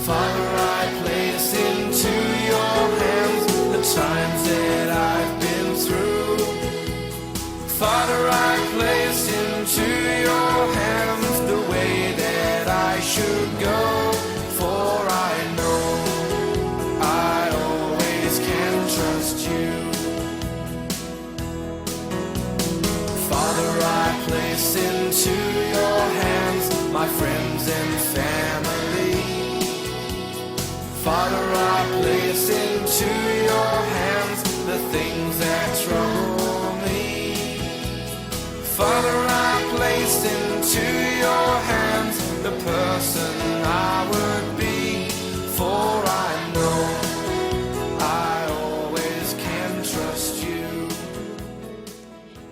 Father, I place into your hands the times that I've been through. Father, I place into your hands the way that I should go, for I know I always can trust you. Father, I place into your hands my friends and family. Father, I place into your hands the things that trouble me. Father, I place into your hands the person I would be, for I know I always can trust you.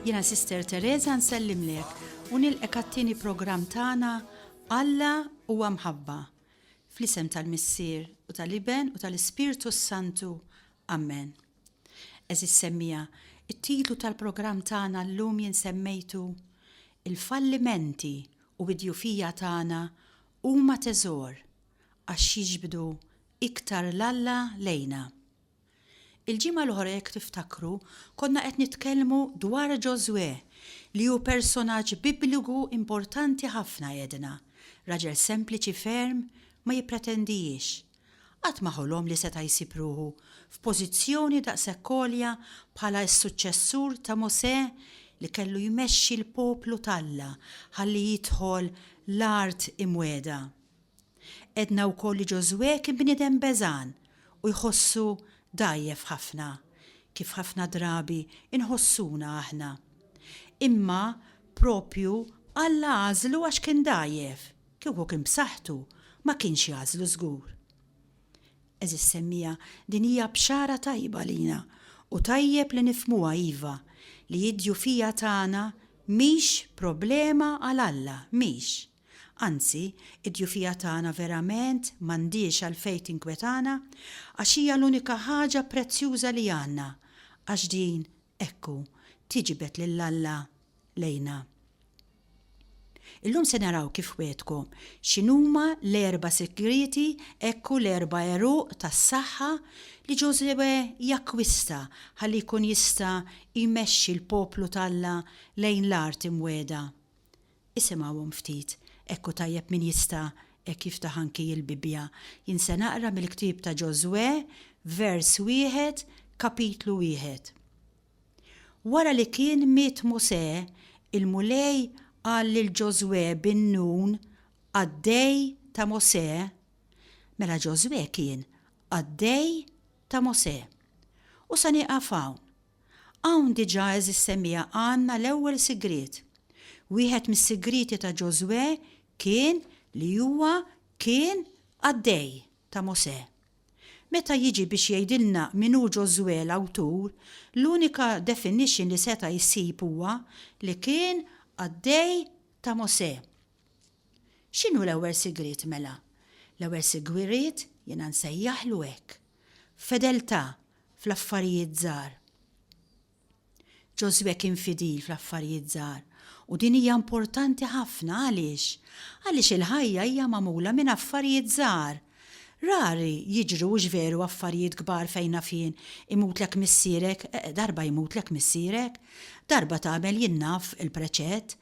Jena Sister Teresa nsellimlek u nilqek għat-tieni programm tagħna Alla huwa mħabba. Fl-isem tal-Missier u tal-Iben u tal-Ispiritu Santu. Amen. Eżis semmija, it-titlu tal-programm tagħna llum jinsemmejtu il-fallimenti u bid-djufija tagħna huma teżor għax jiġbdu iktar l-Alla lejna. Il-ġimgħa l-oħra jekk tiftakru konna qed nitkellmu dwar Ġożwe li hu personaġġ bibliku importanti ħafna jedna, raġel sempliċi ferm ma jippretendijiex. Qatt ma ħolhom li seta' jsib ruħu f'pożizzjoni daqshekk għolja bħala s-suċċessur ta' Mosè li kellu jmexxi l-poplu Alla ħalli jidħol l-art imweda. Edna wkoll li Ġożwe kien bniedem beżan u jħossu dajjef ħafna, kif ħafna drabi inħossuna aħna. Imma propju Alla għażlu għax kien dajjef, kieku kien b'saħħtu ma kienx jagħżlu żgur. Eżis semmija din hija bxara tajba lina u tajjeb li nifhmuha iva li id-djufija tagħna mhix problema għal Alla, mhix. Anzi, id-djufija tagħna verament m'għandix għalfejn tinkwetana għax hija l-unika ħaġa prezzjuża li għandna, għax din ekku tiġibet lil Alla lejna. Illum se naraw kif wetkom x'inhuma l-erba' segreti ekku l-erba' eruq tas-saħħa li Ġożwe jakkwista ħalli jkun jista' jmexxi l-poplu Alla lejn l-art imweda. Isimgħuhom ftit, ekku tajjeb min jista' hekk jiftaħ anki l-Bibja. Jien se naqra mill-ktieb ta' Ġożwe, vers 1, kapitlu 1. Wara li kien miet Mosè, il-mulej qal lil Ġożwe bin-Nun għaddej ta' Mosè, mela Ġożwe kien għaddej ta' Mosè. U sa nieqaf hawn. Hawn diġà eżis semmija għandna l-ewwel sigriet. Wieħed mis-sigriti ta' Ġożwe kien li huwa kien għaddej ta' Mosè. Meta jiġi biex jgħidilna min hu Ġożwe l-awtur, l-unika definition li seta' jsib huwa li kien għaddej ta' Mosè. X'inhu l-ewwel sigriet mela? L-ewwel sigriet jiena nsejjaħlu hekk. Fedeltà fl-affarijiet żgħar. Ġożwe kien fidil fl-affarijiet żgħar u din hija importanti ħafna għaliex? Għaliex il-ħajja hija magħmula minn affarijiet żgħar. Rari jiġru veru affarijiet kbar fejn fien imutlek missierek, darba jmutlek missierek, darba tagħmel jien naf il-preċett,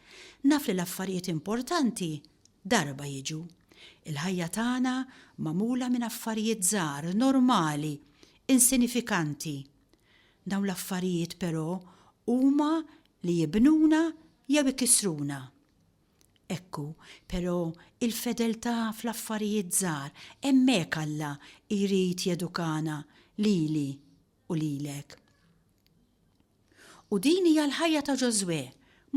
naf li l-affarijiet importanti darba jiġu. Il-ħajja tagħna magħmula minn affarijiet żgħar, normali, insinifikanti. Dawn l-affarijiet però huma li jibnuna jew ikisruna. Ekku, però il-fedeltà fl-affarijiet żgħar hemmhekk Alla jrid jedukana lili u lilek. U din hija l-ħajja ta' Ġożwe.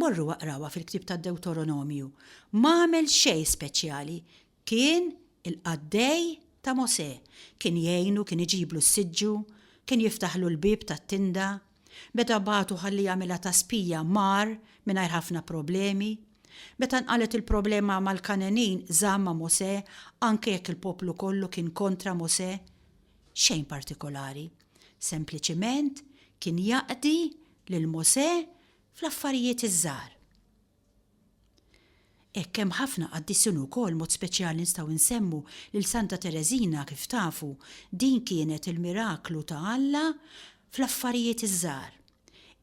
Morru waqrawha fil-ktieb tad-Dewtoronomju. M'għamel xejn speċjali. Kien il-qaddej ta' Mosè. Kien jgħinu, kien iġiblu s-siġġu, kien jiftaħlu l-bib tat-tinda. Meta bagħtu ħalli jagħmilha ta' spija mar mingħajr ħafna problemi. Meta nqalet il-problema mal-Kanenin żamma Mosè anke jekk il-poplu kollu kien kontra Mosè. Xejn partikolari. Sempliċiment kien jaqdi lil Mosè fl-affarijiet iż-żgħar. Hemm ħafna qaddissin ukoll mod speċjali nistgħu nsemmu lil Santa Tereżina kif tafu din kienet il-miraklu ta' Alla fl-affarijiet iż-żgħar.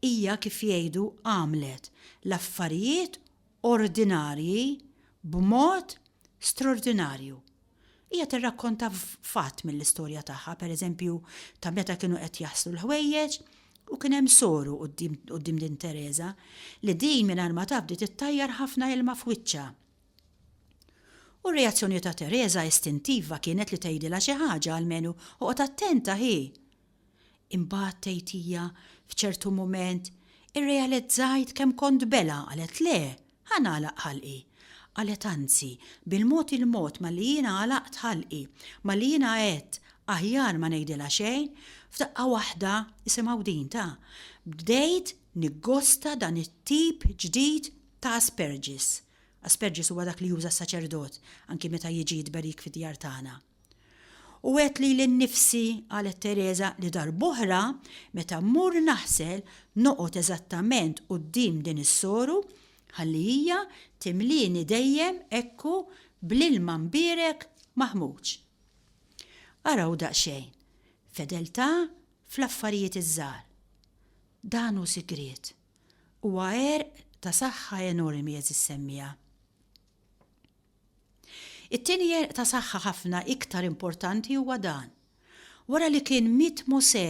Hija kif jgħidu għamlet l-affarijiet ordinarji b'mod straordinarju. Hija tirrakkonta fatt mill-istorja tagħha, pereżempju ta' meta kienu qed jaħslu l-ħwejjeġ u kien hemm soru quddiem din Tereża li din mingħajr ma taf tittajjar ħafna ilma f'wiċċha. U r-reazzjoni ta' Tereża istintiva kienet li tgħidilha xi ħaġa almenu oqgħod attenta ħi. Imbagħad tgħidilha f'ċertu mument irrealizzajt kemm kont bela qalet le, ħanagħlaq ħalqi. Qalet anzi, bil-mod il-mod ma li jiena għalaqt ħalqi, ma li jiena għedt aħjar ma ngħidilha xejn, f'daqqa waħda isimgħu din ta' bdejt niggosta dan it-tip ġdid ta' asperges. Asperges huwa dak li juża s-saċerdot anki meta jiġi jitberik fid-djar tagħna. U għedt li l-nifsi qalet Tereża li darb'oħra meta mmur naħsel noqgħod eżattament quddiem din is-soru ħalli hija timlini dejjem ekku bl-ilma mbierek maħmuġ. Araw daqsxejn, fedeltà fl-affarijiet iż-żgħar. Dan hu sigriet. Huwa għerq ta' saħħa enormi eżis semmija. It-tieni għerq ta' saħħa ħafna iktar importanti huwa dan. Wara li kien miet Mosè,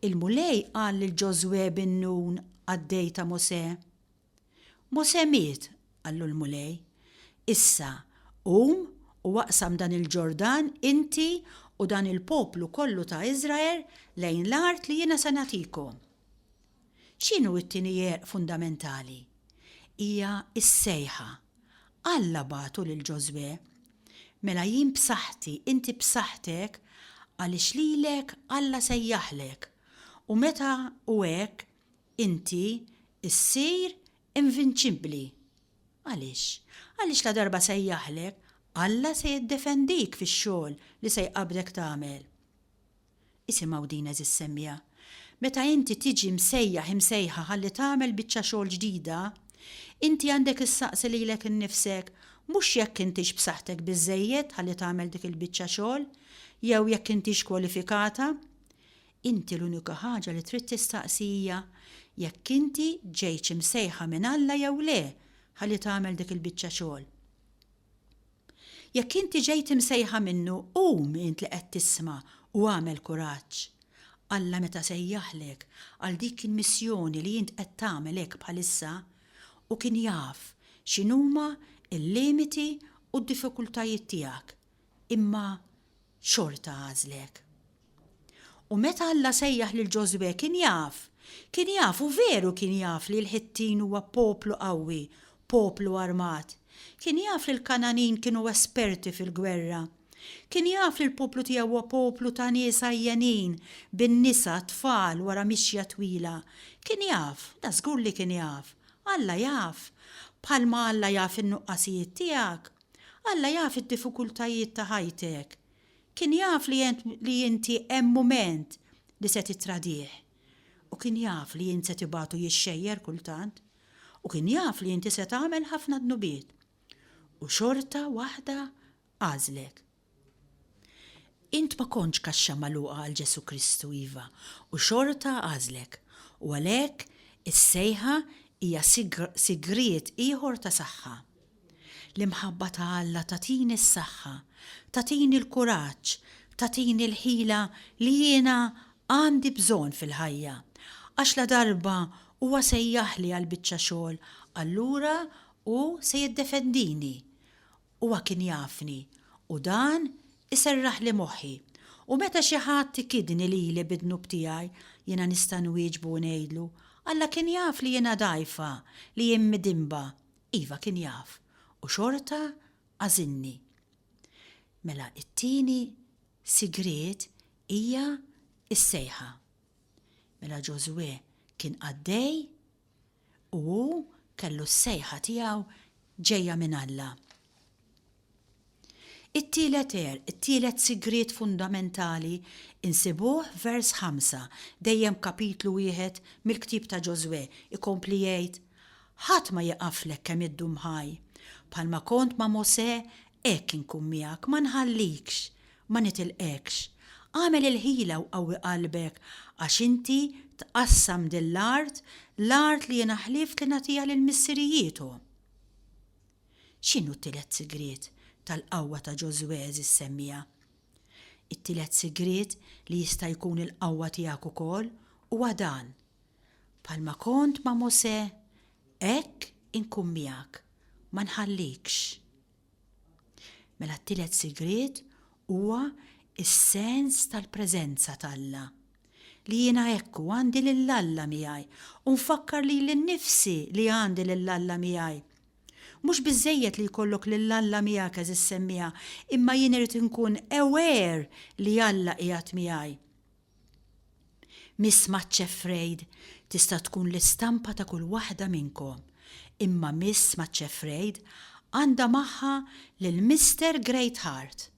il-mulej qal lil Ġoswe bin Nun għaddej ta' Mosè. Mosè miet, qallu l-mulej, issa u waqsam dan il-Ġordan inti u dan il-poplu kollu ta' Iżrael lejn l-art li jiena se nagħtikom. X'inhu t-tieni għerq fundamentali? Hija s-sejħa. Alla bagħtu lil Ġoswe. Mela jien b'saħħti, inti b'saħħtek għaliex lilek Alla sejjaħlek. U meta u hekk inti issir invinċibbli. Għaliex? Għaliex la darba sejjaħlek, Alla se jiddefendik fix-xogħol li se jqabdek tagħmel. Isimgħu din eżis semmija. Meta inti tiġi imsejħa ħalli tagħmel biċċa xogħol ġdida, inti għandek issaqsi lilek innifsek mhux jekk intix b'saħħtek biżżejjed ħalli tagħmel dik il-biċċa xogħol, jew jekk intix kwalifikata. Inti l-unika ħaġa li trid tistaqsija jekk inti ġejt imsejħa minn Alla jew le ħalli tagħmel dik il-biċċa xogħol. Jekk inti ġejt imsejħa minnu int li qed tisma' u għamel kuraġġ. Alla meta sejjaħlek għal dik il-missjoni li int qed tagħmel hekk bħalissa u kien jaf x'inhuma il-limiti u d-diffikultajiet tiegħek, imma xorta għażlek. U meta Alla sejjaħ lil Ġoswe kien jaf u veru kien jaf li l-Ħittin huwa poplu qawwi, poplu armat. Kien jaf li l-Kananin kienu esperti fil-gwerra. Kien jaf li l-poplu tiegħu huwa poplu ta' nies għajjanin bin-nisa tfal wara mixja twila. Kien jaf, da żgur li kien jaf. Alla jaf. Bħalma Alla jaf in-nuqqasijiet tiegħek. Alla jaf id-diffikultajiet ta' ħajtek. Kien jaf li inti hemm mument li se titradih. U kien jaf li jint se tibatu jixxejjer kultant. U kien jaf li inti se tagħmel ħafna dnubiet. U xorta waħda għażlek. Int ma kontx kaxxa magħluqa għal Ġesu Kristu iva, u xorta għażlek. U għalhekk is-sejħa hija sigriet ieħor ta' saħħa. L-imħabba ta' Alla tatini s-saħħa, tatini l-kuraġġ, tatini l-ħila li jiena għandi bżonn fil-ħajja. Għax la darba huwa sejjaħli għal biċċa xogħol, allura u se jiddefendini. Huwa kien jafni u dan iserraħ li moħħi. U meta xi ħadd tikidni lili bid-dnub tiegħi, jiena nista' nwieġbu u ngħidlu, Alla kien jaf li jiena dajfa, li jien midimba. Iva kien jaf. U xorta għażilni. Mela it-tieni sigriet hija is-sejħa. Mela Ġoswe kien għaddej u kellu s-sejħa tiegħu ġejja minn Alla. It-tielet sigriet fundamentali insibuh vers 5, dejjem kapitlu 1 mill-ktib ta' Ġoswe, ikompli jgħid: ħadd ma jaqaflek kemm iddum ħaj, Palma kont ma' Mose, ek inkun miegħek, ma nħallikx, ma nitilqekx. Għamel il-ħila u qawwi qalbek għax inti tqassam din l-art li jiena ħlift li nagħtiha lill-missirietu. X'inhu t-tielet sigriet tal-qawwa ta' Ġosuè semmija? It-tielet sigriet li jista' jkun il-qawwa tiegħek ukoll huwa dan. Palma kont ma' Mose, hekk inkun miegħek, ma nħallikx. Mela t-tielet sigriet huwa is-sens tal-preżenza tal-Alla. Li jiena hekk għandi lill-Alla miegħi u nfakkar li l-nifsi li għandi lill-Alla miegħi. Mhux biżżejjed li jkollok lill-Alla miegħek eżis semmija, imma jien irid inkun aware li Alla qiegħed miegħi. Miss Much Afraid tista' tkun l-istampa ta' kull waħda minnkom, imma Miss Much Afraid għandha magħha lil Mr. Great Heart.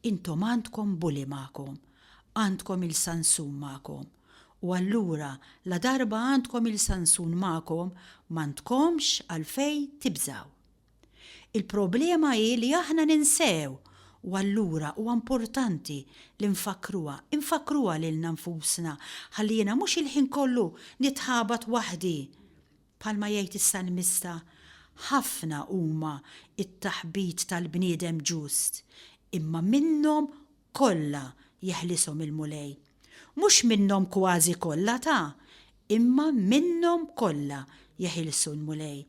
Intom għandkom bully magħkom, għandkom il-Sansun magħkom, u allura la darba għandkom il-Sansun magħkom m'għandkomx għalfej tibżaw. Il-problema hi li aħna ninsew u allura huwa importanti li nfakruha lilna nfusna ħalli jiena mhux il-ħin kollu nitħabat waħdi. Bħalma jgħid is-Salmista, ħafna huma it-taħbit tal-bniedem ġust, imma minnhom kollha jeħlishom il-mulej. Mhux minnhom kważi kollha imma minnhom kollha jeħilsu l-mulej.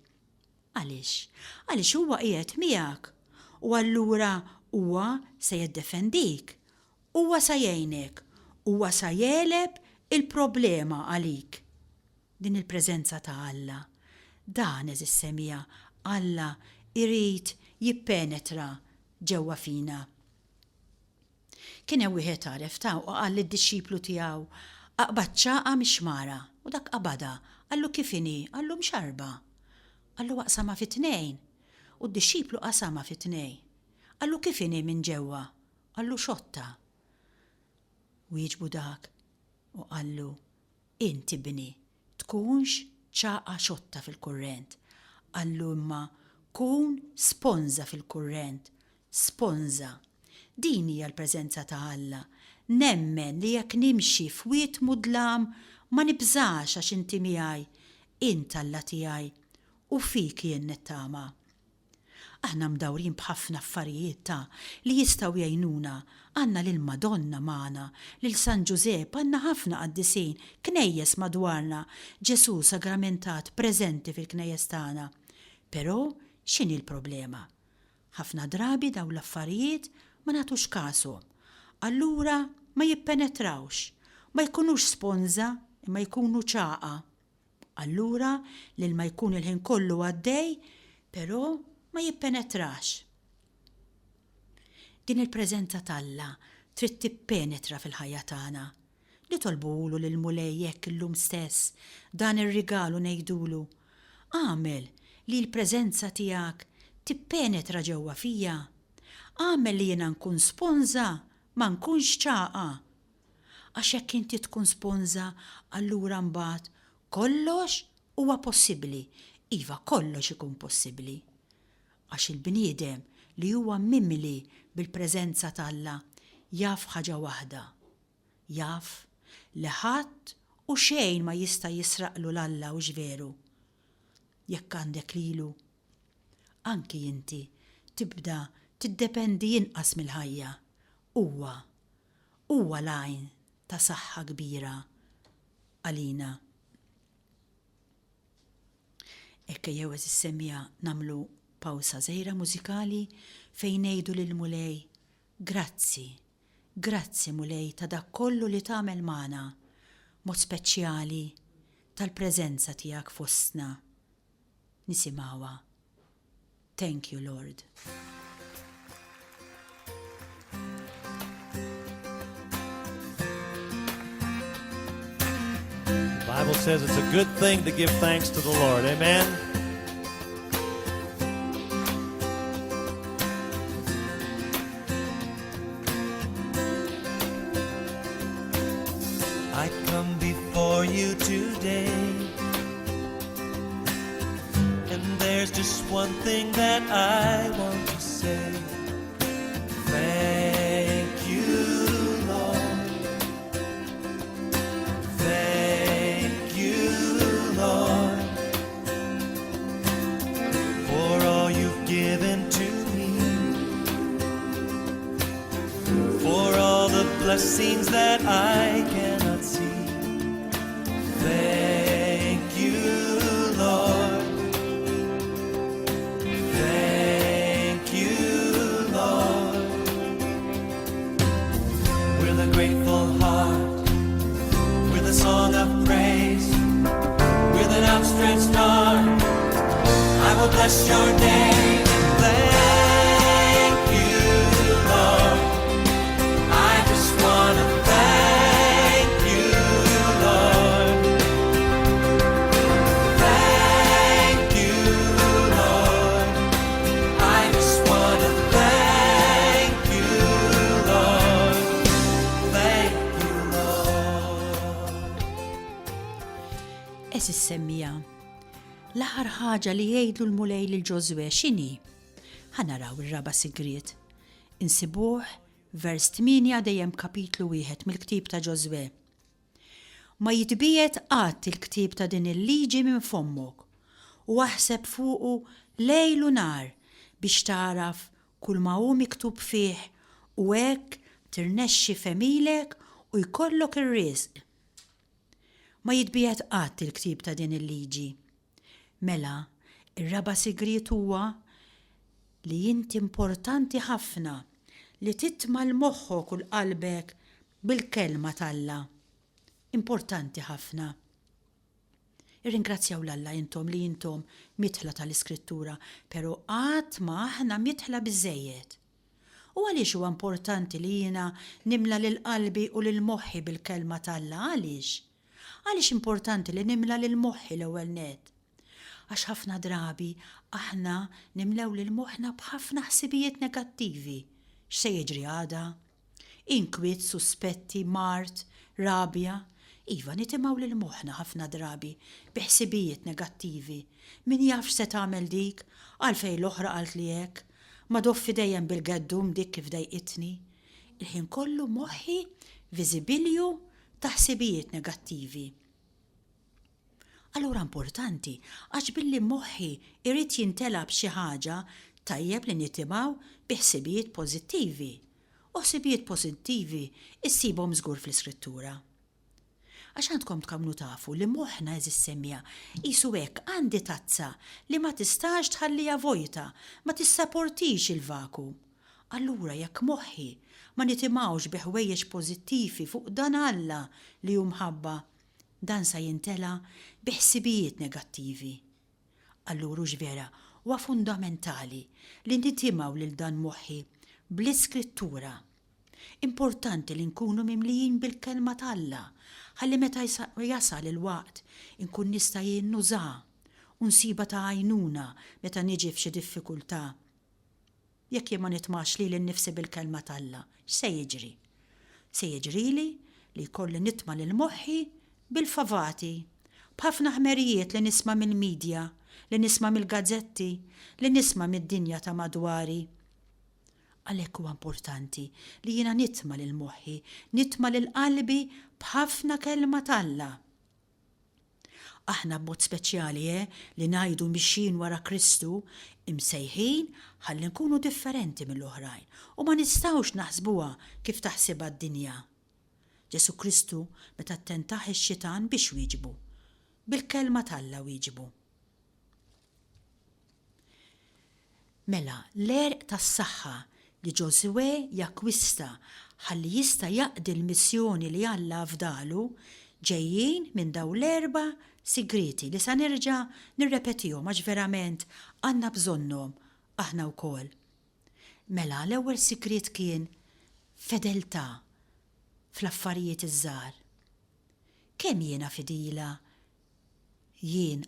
Għaliex huwa qiegħed miegħek u allura huwa se jiddefendik, huwa se jgħinek, huwa se jeleb il-problema għalik. Din il-preżenza ta' Alla, dan eżis semija Alla irid jippenetra ġewwa fina. Kien hemm wieħed għaref ta' u qal lid-dixxiplu tiegħu aqbad ċaqa mixmara u dak qabada qallu kif inhi, qallu mxarba. Qallu aqsama fit-tnejn u d-dixxiplu qasama fit-tnejn. Qallu kif inhi minn ġewwa, qallu xotta. Wieġbu dak u qallu inti bni tkunx ċaqa xotta fil-kurrent. Qallu imma kun sponza fil-kurrent, sponza. Din hija l-preżenza ta' Alla. Nemmen li jekk nimxi f'wiet mudlam ma nibżax għax inti miegħi, int Alla tiegħi u fik jien nittama. Aħna mdawrin b'ħafna affarijiet li jistgħu jgħinuna. Għandna lil Madonna magħna, lil San Giuseppe, għandna ħafna qaddisin, knejjes madwarna, Ġesu sagramentat preżenti fil-knejjes tagħna. Però x'inhi l-problema? Ħafna drabi daw l-affarijiet ma nagħtux kasu. Allura ma jippenetrawx, ma jkunux sponza, ma jkunu ċaqa. Allura lil ma jkun il-ħin kollu għaddej, però ma jippenetrax. Din il-preżenza t'Alla trid tippenetra fil-ħajja tagħna. Nitolbulu lil mulej jekk illum stess dan ir-rigalu ngħidulu. Għamel li l-preżenza tiegħek tippenetra ġewwa fija. Għamel li jiena nkun sponza ma nkunx ċaqa. Għax jekk inti tkun sponza, allura mbagħad kollox huwa possibbli. Iva kollox ikun possibbli. Għax il-bniedem li huwa mimli bil-preżenza t'Alla jaf ħaġa waħda. Jaf li ħadd u xejn ma jista' jisraqlu l-Alla u veru. Jekk għandek lilu, anki inti tibda tiddependi jinqas mill-ħajja. Huwa lajn ta' saħħa kbira għalina. Ekk jew is-semmija namlu pawsa żgħira mużikali fejn ngħidu lil mulej grazzi, grazzi mulej ta' dak kollu li tagħmel magħna, mod speċjali tal-preżenza tiegħek fostna. Nisimgħuha. Thank you, Lord. The Bible says it's a good thing to give thanks to the Lord. Amen? I come before you today, and there's there's just one thing that I want to say. Thank you, Lord. Thank you, Lord, for all you've given to me, for all the blessings that I cannot see. Thank you, Lord. Thank you, Lord. With a grateful heart, with a song of praise, with an outstretched arm, I will bless your name. Thank you, Lord. I just want to thank you, Lord. Thank you, Lord. I just want to thank you, Lord. Thank you, Lord. Eżis semmija, l-aħħar ħaġa li jgħidlu l-mulej lil Ġożwe x'inhi? Ħanaraw ir-raba' sigriet. Insibuh vers 8 dejjem kapitlu 1 mill-ktieb ta' Ġożwe. Ma jitbiet qatt il-ktieb ta' din il-liġi minn fommok u aħseb fuqu lejl u nar biex taraf kull ma hu miktub fih u hekk tirnexxi femilek u jkollok ir-riżq. Ma jitbiet qatt il-ktieb ta' din il-liġi. Mela, ir-raba' sigriet huwa li inti importanti ħafna li titma' l-moħħok u l-qalbek bil-kelma tal-Alla. Importanti ħafna. Irringrazzjaw l-Alla intom li intom mitħla tal-Iskrittura, pero qatt ma aħna mitħla biżejjed. U għaliex huwa importanti li jiena nimla lil qalbi u lil moħħi bil-kelma tal-Alla? Għaliex? Għaliex importanti li nimla lil moħħi l-ewwel net? Għax ħafna drabi aħna nimlew lil moħħna b'ħafna ħsibijiet negattivi. X'se jiġri għada? Inkwiet, suspetti, mart, rabja. Iva, nitimgħu lil moħħna ħafna drabi b'ħsibijiet negattivi. Min jaf se tagħmel dik, għalfejn l-oħra qalt li hekk, ma doffi dejjem bil-geddum dik kif dejqitni. Il-ħin kollu moħħi viżibilju ta' ħsibijiet negattivi. Allura importanti, għax billi moħħi irrid jintelab xi ħaġa tajjeb li nitimgħu biħsibijiet pożittivi. U ħsibijiet pożittivi issibhom żgur fl-Iskrittura. Għax għandkom tkamnu tafu li moħħna eżis semmija qisu hekk għandi tazza li ma tistax tħallija vojta, ma tissapportix il-vaku. Allura jekk moħħi ma nitimgħux biħwejjex pożittivi fuq dan Alla li hu mħabba, dan sa jintela biħsibijiet negattivi. Allura vera huwa fundamentali li nitimgħu lil dan moħħi bl-Iskrittura. Importanti li nkunu mimlijin bil-kelma tal-Alla, ħalli meta jasal il-waqt inkun nista' jinnuża u nsiba ta' għajnuna meta niġi f'xi diffikultà. Jekk jien ma nitmax li l-nifsi bil-kelma tal-Alla, x'se jiġri? Se jiġrili li jkolli nitma' lil moħħi bil-favati, b'ħafna ħmerijiet li nisma' mill-medja, li nisma' mill-gazzetti, li nisma' mid-dinja ta' madwari. Għalhekk huwa importanti li jiena nitma' lil moħħi, nitma' lil qalbi b'ħafna kelma tal-Alla. Aħna b'mod speċjali li ngħidu mixin wara Kristu imsejħin ħalli nkunu differenti mill-oħrajn u ma nistgħux naħsbuha kif taħsibha d-dinja. Ġesu Kristu meta ttentaħ ix-xitan biex wieġbu. Bil-kelma tal-Alla wieġbu. Mela, l-għerq tas-saħħa li Ġożwe jakkwista ħalli jista' jaqdi l-missjoni li Alla fdalu ġejjin minn daw l-4 sigriti li sa nerġa' nirrepetihom għax verament għandna bżonnhom aħna wkoll. Mela l-ewwel sigriet kien fedeltà fl-affarijiet iż-żgħar. Kemm jiena fidila jien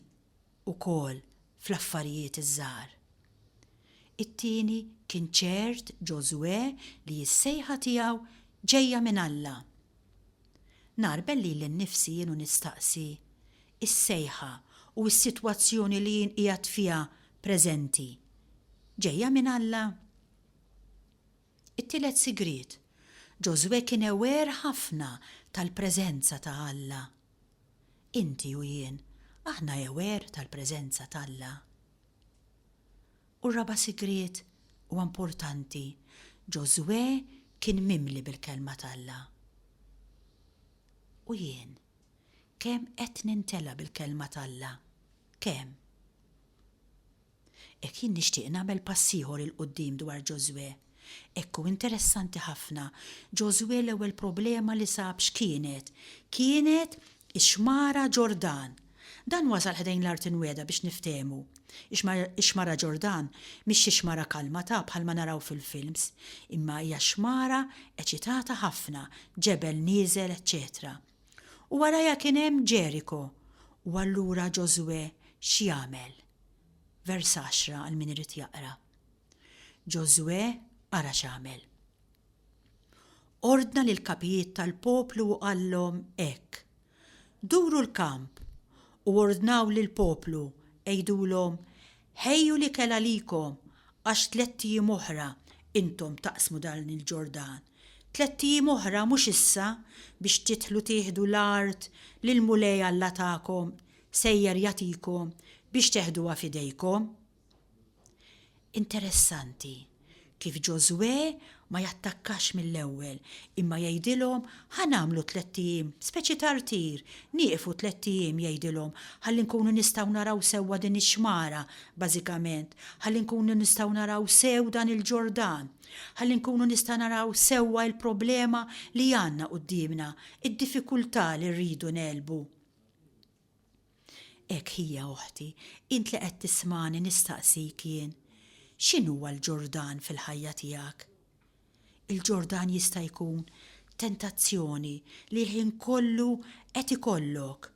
ukoll fl-affarijiet iż-żgħar. It-tieni kien ċert Ġożwe li s-sejħa tiegħu ġejja minn Alla. Narbel li l-nifsi jienu nistaqsi is-sejħa u s-sitwazzjoni li jien qiegħed fiha preżenti, ġejja minn Alla. It-tielet sigriet, Ġosuè kien ewer ħafna tal-preżenza ta' Alla. Inti u jien, aħna ewer tal-preżenza ta' Alla. U r-raba' sigriet u importanti, Ġosuè kien mimli bil-kelma ta' Alla. U jien, kemm qed nintela bil-kelma ta' Alla? Kemm? Jien nixtieq nagħmel pass ieħor il-qudiem dwar Ġosuè. Ekku interessanti ħafna, Ġosuè l-ewwel problema li sab x'kienet? Kienet ix-xmara Ġordan. Dan wasal ħdejn l-art inweda biex niftehmu. Ix-xmara Ġordan mhix xmara kalma ta' bħalma naraw fil-films, imma hija xmara eċitata ħafna, ġebel nieżel, eċċetera. U warajja kien hemm Ġeriko. U allura Ġosuè x'jagħmel? Vers 10 għal min irid jaqra. Ġosuè ara x'għamel. Ordna lil kapijiet tal-poplu u qallhom hekk: duru l-kamp u ordnaw lil poplu ejdulhom ħejju li kella likom għax 3 ijiem oħra intom taqsmu dan il-Ġordan. 3 ijiem oħra mhux issa biex titħlu tieħdu l-art li l-mulej Alla tagħkom sejjer jagħtikom biex teħduha f'idejkom. Interessanti kif Ġosuè ma jattakkax mill-ewwel imma jgħidilhom ħanamlu 3 ijiem speċi tartir, nieqfu 3 ijiem jgħidilhom ħalli nkunu nistgħu naraw sewwa din ix-xmara bażikament, ħalli nkunu nistgħu naraw sew dan il-Ġordan, ħalli nkunu nistgħu naraw sewwa l-problema li għandna qudiemna, id-diffikultà li rridu nelbu. Hekk hija oħti, int li qed tismani nistaqsik jien. X'inhuwa l-Ġordan fil-ħajja tiegħek? Il-Ġordan jista' jkun tentazzjoni li l-ħin kollu qed ikollok.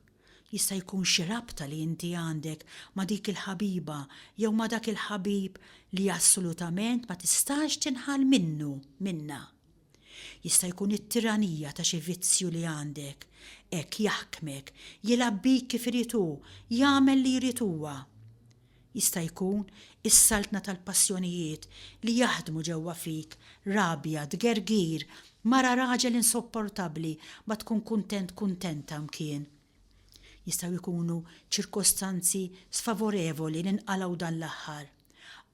Jista' jkun xi rabta li inti għandek ma' dik il-ħabiba jew ma' dak il-ħabib li assolutament ma tistax tinħal minna. Jista' jkun it-tiranija ta' xi vizzju li għandek, hekk jaħkmek, jilab bik kif irid hu, jagħmel li jrid huwa. Jista' jkun is-saltna tal-passjonijiet li jaħdmu ġewwa fik, rabja, dgergir, mara raġel insopportabbli ma tkun kuntenta mkien. Jistgħu jkunu ċirkostanzi sfavorevoli li nqalgħu dan l-aħħar.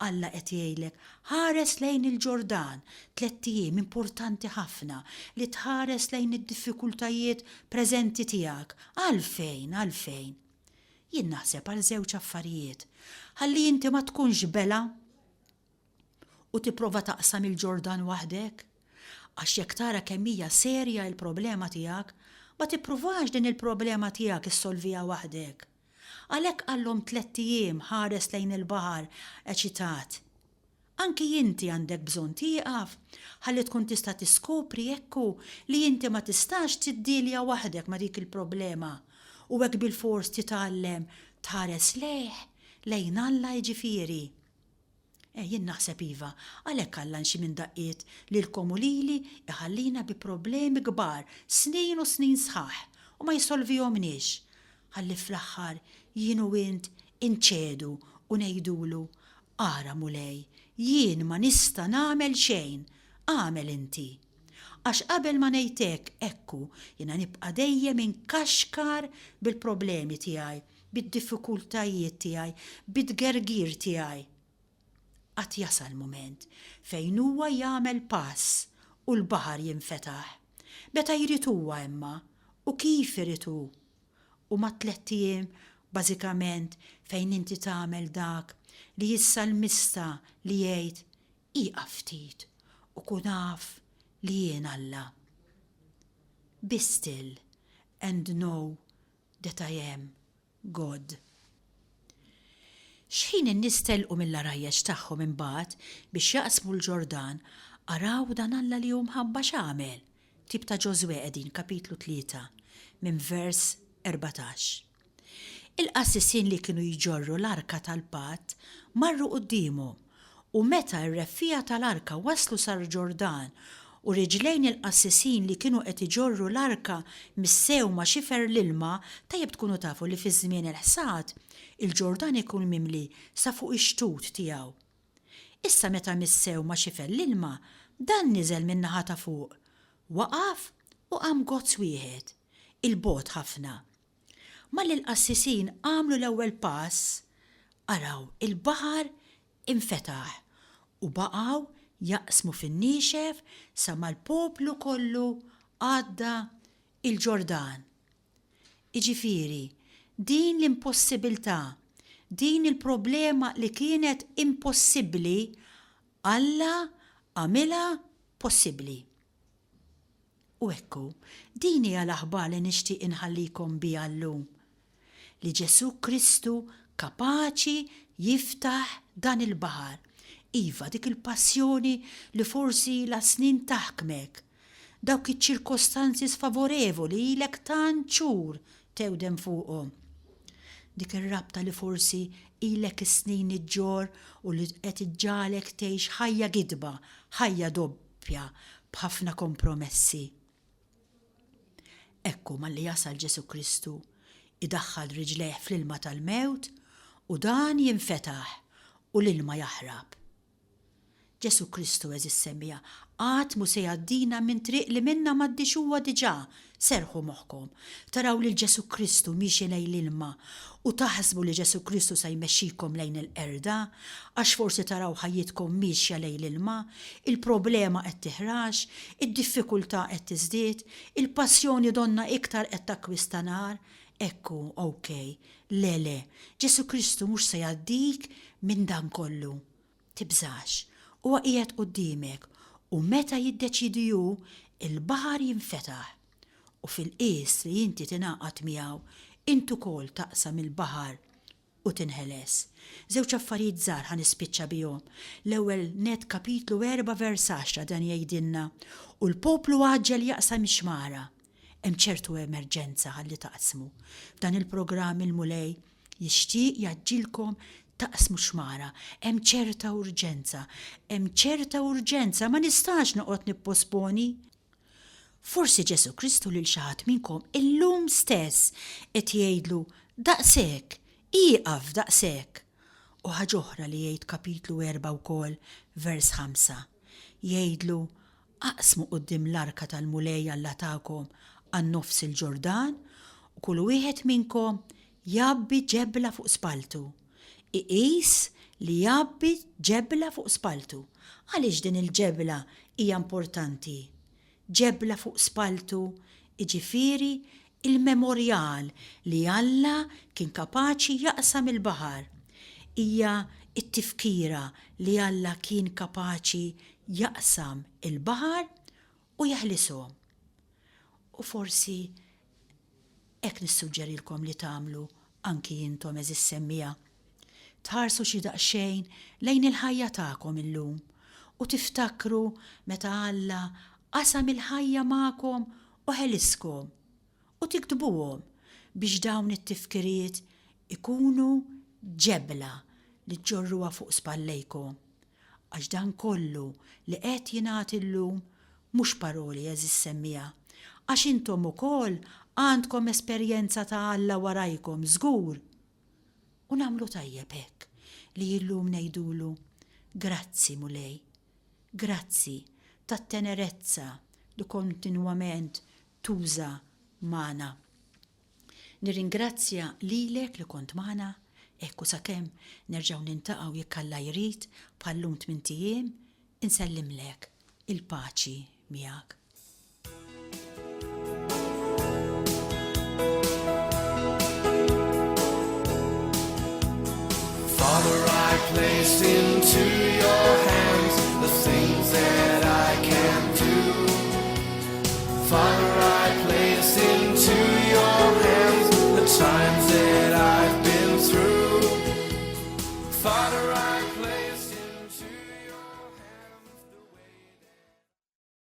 Alla qed jgħidlek ħares lejn il-Ġordan, 3 ijiem importanti ħafna li tħares lejn id-diffikultajiet preżenti tiegħek. Għalfejn? Jien naħseb għal żewġ affarijiet. Ħalli inti ma tkunx bela u tipprova taqsam il-Ġordan waħdek, għax jekk tara kemm hija serja l-problema tiegħek, ma tippruvax din il-problema tiegħek issolvija waħdek. Għalhekk qallhom 3 ijiem ħares lejn il-baħar eċitat. Anki inti għandek bżonn tieqaf ħalli tkun tista' tiskopri ekku li inti ma tistax tiddilja waħdek ma' dik il-problema u hekk bil-fors titgħallem tħares lejn Alla jiġifieri. Jien naħseb iva, għalhekk Alla xi minn daqqiet lilkom u lili iħallina bi problemi kbar, snin u snin sħaħ u ma jsolvihomniex. Ħalli fl-aħħar jien u int inċedu u ngħidulu ara mulej, jien ma nista' nagħmel xejn, għamel inti. Għax qabel ma ngħidlek ekku jiena nibqa' dejjem inkaxkar bil-problemi tiegħi, bid-diffikultajiet tiegħi, bid-gergir tiegħi. Qatt jasal mument fejn huwa jagħmel pass u l-baħar jinfetaħ. Meta jrid huwa imma u kif irid hu. U ma' 3 ijiem bażikament fejn inti tagħmel dak li jissalmista li jgħid iqaf ftit u kun naf li jien Alla. Be still and know that I am God. X'ħin in-nies telqu mill-arajjeġ tagħhom imbagħad biex jaqsmu l-Ġordan araw dan Alla li hu mħabba x'għamel. Tib ta' Ġosuè qegħdin kapitlu 3 minn vers 14. Il-qassisin li kienu jġorru l-arka tal-Patt marru qudiemhom u meta r-reffija tal-arka waslu sar Ġordan u riġlejn il-qassisin li kienu qed iġorru l-arka mis-sewma xifer l-ilma tajjeb tkunu tafu li fi żmien il-ħsad il-Ġordan ikun mimli sa fuq ix-xtut tiegħu. Issa meta mis-sewma xifer l-ilma dan niżel min-naħa ta' fuq. Waqaf u qam gozz wieħed, il-bogħod ħafna. Ma l-qassisin għamlu l-ewwel pass, araw il-baħar infetaħ u baqgħu jaqsmu fin-niexef sa mal-poplu kollu għadda il-Ġordan. Iġifieri, din l-impossibilità, din il-problema li kienet impossibbli, Alla għamilha possibbli. U ekku, din hija l-aħbar li nixtieq inħallikom biha llum. Li Ġesu Kristu kapaċi jiftaħ dan il-baħar. Iva, dik il-passjoni li forsi la snin taħkmek. Dawk iċ-ċirkostanzi sfavorevoli ilek tant xhur tewdem fuqhom. Dik ir-rabta li forsi ilek is-snin iġġor u li qed iġġalek tgħix ħajja gidba, ħajja doppja b'ħafna kompromessi. Ekku malli jasal Ġesu Kristu idaħħal riġlejh fl-ilma tal-mewt u dan jinfetaħ u l-ilma jaħrab. Ġesu Kristu eżis semmija qatt mu se jgħaddina minn triq li minna m'għaddix huwa diġà. Serħu moħħkom, taraw li Ġesu Kristu miexi lejn l-ilma u taħsbu li Ġesu Kristu se jmexxikom lejn il-qerda, għax forsi taraw ħajjitkom miexja lejn l-ilma, il-problema qed tiħrax, id-diffikultà qed tiżdied, il-passjoni donna iktar qed takkwista nar. Ekku, okej, le, Ġesu Kristu mhux se jgħaddik minn dan kollu. Tibżax, huwa qiegħed quddiemek u meta jiddeċidi hu il-baħar jinfetaħ. U fil-qis li inti tingħaqad miegħu, intu kol taqsam il-baħar u tinħeles. Żewġ affarijiet żgħar ħanispiċċa bihom. L-ewwel net kapitlu 4 vers 10 dan jgħidilna u l-poplu għaġġel jaqsam ix-xmara. Hemm ċertu emerġenza ħalli taqsmu. F'dan il-programm il-mulej jixtieq jaġġilkom taqsmu xmara. Hemm ċerta urġenza, ma nistax noqgħod nipposponi. Forsi Ġesu Kristu lil xi ħadd minnkom illum stess qed jgħidlu daqshekk, ieqaf daqshekk. U ħaġa oħra li jgħid kapitlu 4 wkoll vers 5. Jgħidlu aqsmu quddiem l-arka tal-mulej Alla tagħkom għan-nofs il-Ġordan u kull wieħed minnkom jabbi ġebla fuq spaltu. Iqis li jabbi ġebla fuq spaltu. Għaliex din il-ġebla hija importanti? Ġebla fuq spaltu, iġifieri il-memorjal li Alla kien kapaċi jaqsam il-baħar. Hija it-tifkira li Alla kien kapaċi jaqsam il-baħar u jaħlishom. U forsi hekk nissuġġerilkom li tagħmlu anki intom eżis semmija. Tħarsu xi daqsxejn lejn il-ħajja tagħkom illum u tiftakru meta Alla qasam il-ħajja magħkom u ħeliskom u tiktbuhom biex dawn it-tifkiriet ikunu ġebla li tġorruha fuq spallejkom. Għax dan kollu li qed jingħati llum mhux paroli eżis semmija. Għax intom ukoll għandkom esperjenza ta' Alla warajkom żgur. U nagħmlu tajjeb hekk li llum ngħidulu grazzi mulej, grazzi tat-tenerezza li kontinwament tuża magħna. Nirringrazzja lilek li kont magħna, ekku sakemm nerġgħu nintaqgħu jekk Alla jrid bħallum 8 ijiem, insellimlek il-paċi miegħek. Father, I place into